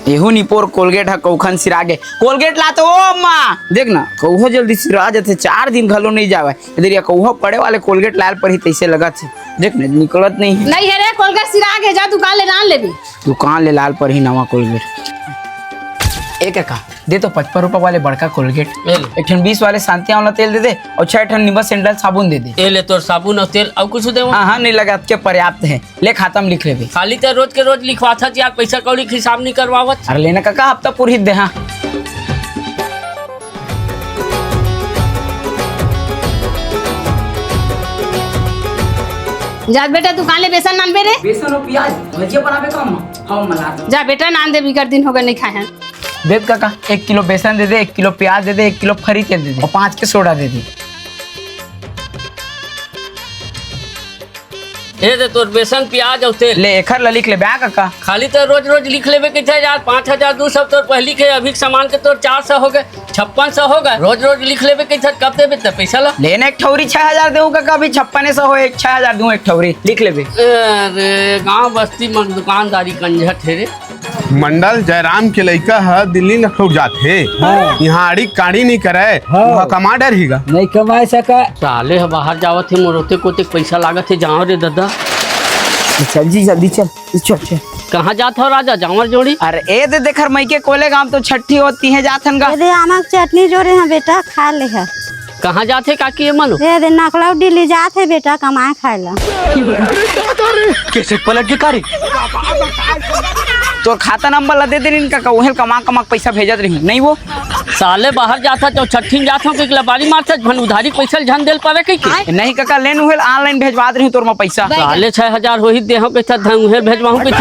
एहू निपोर कोलगेट है कौखन सिरागे कोलगेट ला तो ओ माँ देख ना कौहो जल्दी सिरा जाते 4 दिन घलो नहीं जावे इधर या कौहो पड़े वाले कोलगेट लाल पर ही तैसे लगा थे देख ना निकलत नहीं है। नहीं है रे कोलगेट सिरागे जा दुकान ले नान लेबी दुकान ले लाल पर ही नवा कोलगेट एक का दे तो 55 रुपए वाले बड़का कोलगेट एक ठन 20 वाले शांति वाला तेल दे दे और 6 ठन निम्बा सैंडल साबुन दे दे। ए ले तोर साबुन और तेल और कुछ दे। हाँ नहीं लगा के पर्याप्त है ले खाता में लिख ले भी खाली तो रोज के रोज लिखवाता यार पैसा कौड़ी हिसाब नहीं करवावत। अरे लेना काका हफ्ता पूरी दे। हाँ जा बेटा दुकान ले बेसन नान बे रे बेसन और प्याज भजिया बनावे कम हम मला जा बेटा नान दे बिकर दिन हो गए नहीं खाए हैं। देख काका 1 किलो बेसन दे दे 1 किलो प्याज दे दे 1 किलो फरी तेल दे दे और 5 के सोडा दे दे। ए दे तोर बेसन प्याज और तेल ले एखर ला लिख ले बा काका खाली तो रोज रोज लिख लेवे के यार 5200 तोर पहली के अभी सामान के तोर 400 हो गए 5600 हो गए रोज रोज लिख लेवे के कब देबे त पैसा ला लेने एक ठौरी 6000 देऊ काका अभी 5600 हो 6000 दूं एक ठौरी लिख ले बे। अरे गांव बस्ती में दुकानदारी कंझट है रे। मंडल जयराम के लड़का है दिल्ली लखनऊ जाते यहाँ आड़ी काड़ी नहीं करे कमा डर हीगा नहीं कमा सका साले ह बाहर जावत है मोरोते कोते पैसा लागत है जाओ रे दादा चल जी जल्दी चल चल चल कहाँ जात हो राजा जावर जोड़ी। अरे ए दे देखर मई के कोले गांव तो छठी होती है जाथन का दे आमक चटनी जोड़े हैं बेटा खा ले है। कहाँ जाते काकी ये मनो दे नकलौ दिल्ली जाते बेटा कमाए खाए ला कैसे पलट के कारी तो खाता नंबर ला दे दे इनका का उहेल कमा कमा पैसा भेजत रही नहीं वो साले बाहर जाता तो छठी जाता के लबारी मारता भन उधारी पैसा झन देल पावे के नहीं काका लेन उहेल ऑनलाइन भेजवा रही तोर में पैसा साले 6000 हो ही दे हो के धन उहे भेजवाहू के